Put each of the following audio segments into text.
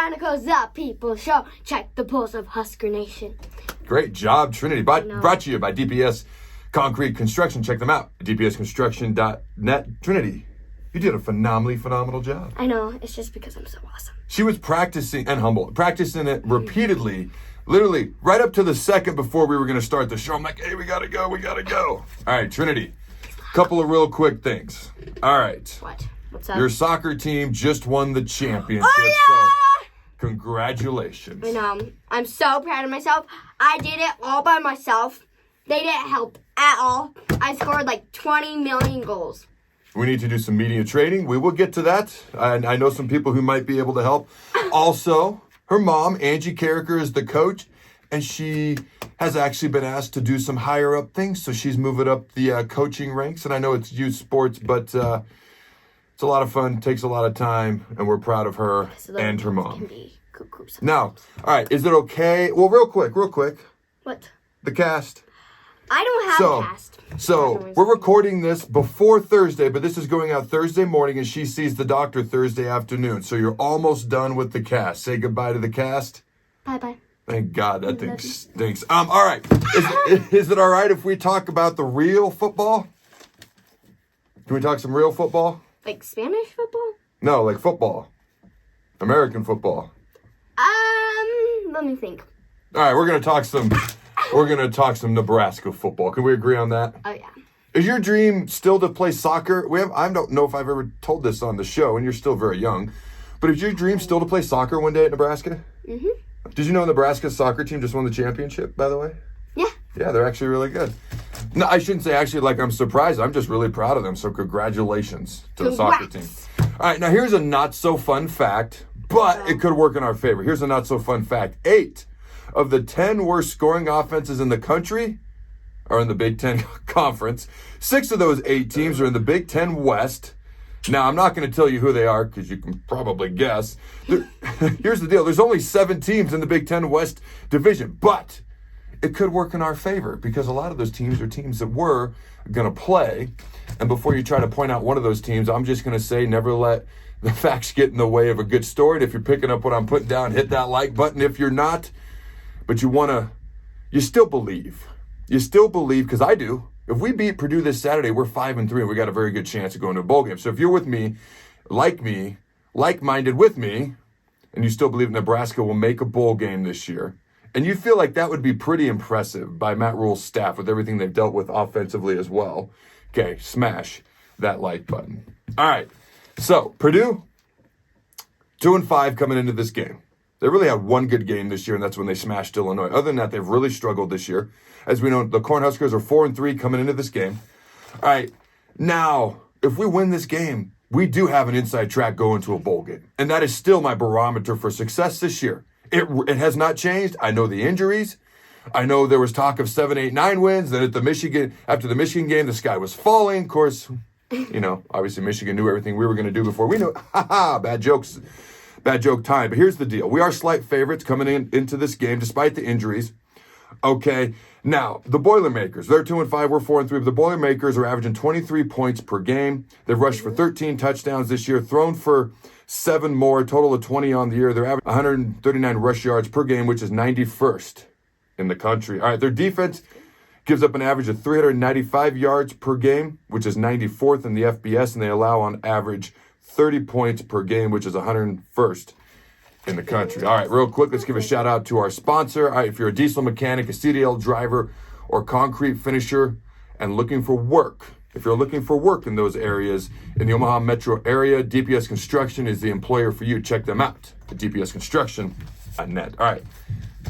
Chronicles, the People Show. Check the pulse of Husker Nation. Great job, Trinity. Brought to you by DPS Concrete Construction. Check them out. dpsconstruction.net. Trinity, you did a phenomenal job. I know. It's just because I'm so awesome. She was practicing, and humble, practicing it repeatedly, literally right up to the second before we were going to start the show. I'm like, hey, we got to go. All right, Trinity, couple of real quick things. All right. What? What's up? Your soccer team just won the championship. Oh, yeah! So congratulations. I know. I'm so proud of myself. I did it all by myself. They didn't help at all. I scored like 20 million goals. We need to do some media training. We will get to that. I know some people who might be able to help. Also, her mom, Angie Carriker, is the coach, and she has actually been asked to do some higher up things. So she's moving up the coaching ranks. And I know it's youth sports, but it's a lot of fun, takes a lot of time, and we're proud of her and her mom. Now, all right, is it okay? Well, real quick. What? The cast. I don't have a cast. So we're recording this before Thursday, but this is going out Thursday morning, and she sees the doctor Thursday afternoon. So you're almost done with the cast. Say goodbye to the cast. Bye-bye. Thank God, that thing stinks. All right. Is it all right if we talk about the real football? Can we talk some real football? Like Spanish football? No, like football. American football. Let me think. All right, we're gonna talk some Nebraska football. Can we agree on that? Oh yeah. Is your dream still to play soccer? I don't know if I've ever told this on the show, and you're still very young, but is your dream still to play soccer one day at Nebraska? Mm-hmm. Did you know Nebraska's soccer team just won the championship, by the way? Yeah. Yeah, they're actually really good. No, I shouldn't say actually like I'm surprised. I'm just really proud of them. So congratulations to the soccer team. All right, now here's a not so fun fact, but it could work in our favor. Here's a not so fun fact. 8 of the 10 worst scoring offenses in the country are in the Big Ten Conference. 6 of those 8 teams are in the Big Ten West. Now, I'm not going to tell you who they are because you can probably guess. Here's the deal. There's only 7 teams in the Big Ten West division, but it could work in our favor because a lot of those teams are teams that we're going to play. And before you try to point out one of those teams, I'm just going to say never let the facts get in the way of a good story. And if you're picking up what I'm putting down, hit that like button. If you're not, but you still believe. You still believe, because I do. If we beat Purdue this Saturday, we're 5-3, and we got a very good chance of going to a bowl game. So if you're with me, like-minded with me, and you still believe Nebraska will make a bowl game this year, and you feel like that would be pretty impressive by Matt Rule's staff with everything they've dealt with offensively as well, okay, smash that like button. All right, so Purdue, 2-5 coming into this game. They really had one good game this year, and that's when they smashed Illinois. Other than that, they've really struggled this year. As we know, the Cornhuskers are 4-3 coming into this game. All right, now, if we win this game, we do have an inside track going to a bowl game. And that is still my barometer for success this year. It has not changed. I know the injuries. I know there was talk of 7, 8, 9 wins. Then after the Michigan game, the sky was falling. Of course, obviously Michigan knew everything we were going to do before we knew it. Bad joke time. But here's the deal. We are slight favorites coming into this game despite the injuries. Okay. Now, the Boilermakers, they're 2-5, we're 4-3, but the Boilermakers are averaging 23 points per game. They've rushed for 13 touchdowns this year, thrown for 7 more, a total of 20 on the year. They're averaging 139 rush yards per game, which is 91st in the country. All right, their defense gives up an average of 395 yards per game, which is 94th in the FBS, and they allow on average 30 points per game, which is 101st in the country. All right, real quick, let's give a shout out to our sponsor. All right, if you're a diesel mechanic, a CDL driver, or concrete finisher and looking for work, if you're looking for work in those areas in the Omaha metro area, DPS Construction is the employer for you. Check them out at dpsconstruction.net. All right,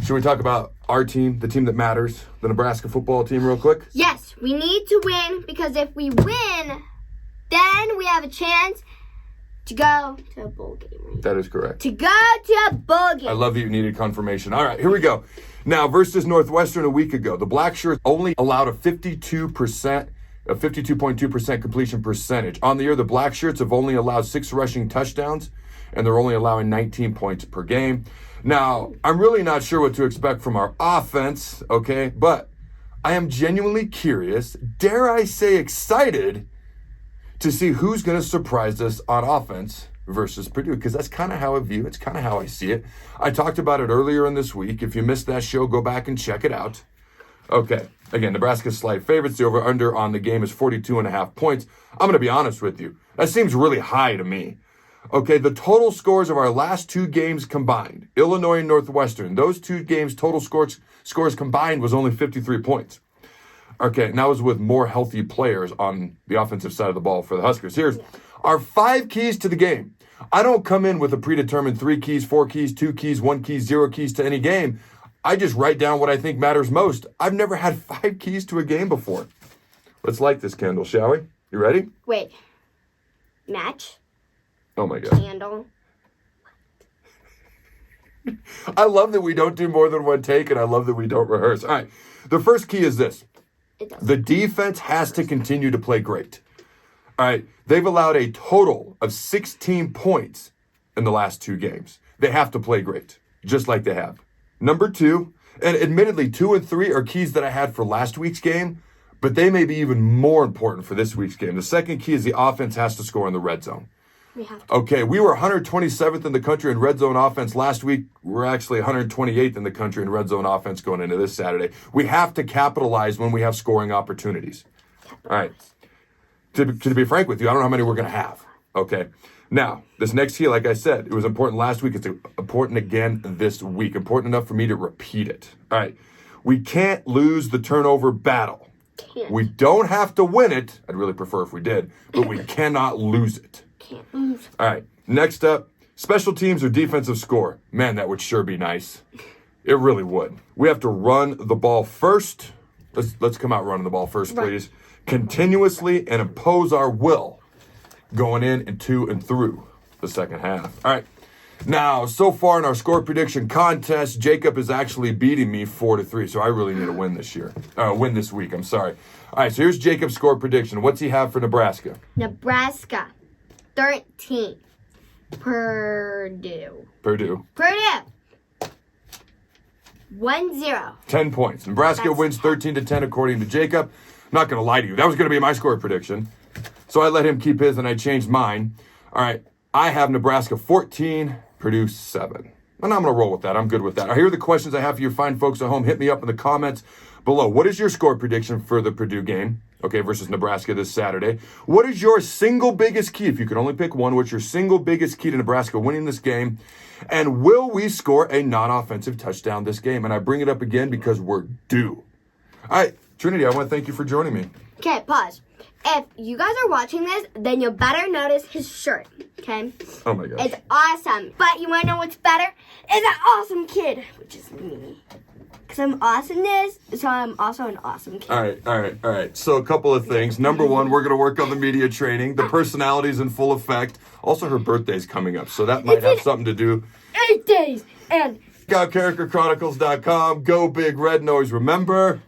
should we talk about our team, the team that matters, the Nebraska football team, real quick? Yes, we need to win because if we win, then we have a chance to go to a bowl game. Right? That is correct. To go to a bowl game. I love that you needed confirmation. All right, here we go. Now, versus Northwestern a week ago, the Black Shirts only allowed a 52.2% completion percentage. On the year, the Black Shirts have only allowed 6 rushing touchdowns, and they're only allowing 19 points per game. Now, I'm really not sure what to expect from our offense, okay? But I am genuinely curious, dare I say excited, to see who's going to surprise us on offense versus Purdue, because that's kind of how I view it. It's kind of how I see it. I talked about it earlier in this week. If you missed that show, go back and check it out. Okay, again, Nebraska's slight favorites. The over-under on the game is 42.5 points. I'm going to be honest with you. That seems really high to me. Okay, the total scores of our last 2 games combined, Illinois and Northwestern, those 2 games total scores combined was only 53 points. Okay, and that was with more healthy players on the offensive side of the ball for the Huskers. Here's our 5 keys to the game. I don't come in with a predetermined 3 keys, 4 keys, 2 keys, 1 key, 0 keys to any game. I just write down what I think matters most. I've never had 5 keys to a game before. Let's light this candle, shall we? You ready? Wait. Match? Oh my God. Candle? I love that we don't do more than one take, and I love that we don't rehearse. All right. The first key is this. The defense has to continue to play great. All right. They've allowed a total of 16 points in the last 2 games. They have to play great, just like they have. Number 2, and admittedly 2 and 3 are keys that I had for last week's game, but they may be even more important for this week's game. The second key is the offense has to score in the red zone. Okay, we were 127th in the country in red zone offense last week. We're actually 128th in the country in red zone offense going into this Saturday. We have to capitalize when we have scoring opportunities. All right. To be frank with you, I don't know how many we're going to have. Okay. Now, this next key, like I said, it was important last week. It's important again this week. Important enough for me to repeat it. All right. We can't lose the turnover battle. We don't have to win it. I'd really prefer if we did, but we cannot lose it. Can't lose. All right. Next up, special teams or defensive score. Man, that would sure be nice. It really would. We have to run the ball first. Let's come out running the ball first, please. Continuously and impose our will going in and to and through the second half. All right. Now, so far in our score prediction contest, Jacob is actually beating me 4-3. So I really need to win this week. I'm sorry. All right. So here's Jacob's score prediction. What's he have for Nebraska? Nebraska, 13. Purdue. 1-0. 10 points. Nebraska wins 13-10 according to Jacob. I'm not going to lie to you. That was going to be my score prediction. So I let him keep his and I changed mine. All right. I have Nebraska 14, Purdue 7. And I'm going to roll with that. I'm good with that. Here are the questions I have for you fine folks at home. Hit me up in the comments below. What is your score prediction for the Purdue game? Okay, versus Nebraska this Saturday. What is your single biggest key? If you could only pick one, what's your single biggest key to Nebraska winning this game? And will we score a non-offensive touchdown this game? And I bring it up again because we're due. All right, Trinity, I want to thank you for joining me. Okay, pause. If you guys are watching this, then you better notice his shirt, okay? Oh my gosh. It's awesome. But you want to know what's better? It's an awesome kid, which is me. Because I'm awesomeness, so I'm also an awesome kid. All right. So a couple of things. Number 1, we're going to work on the media training. The personality's in full effect. Also, her birthday's coming up, so that might have something to do. 8 days. And Check out CarrikerChronicles.com. Go Big Red, and always remember...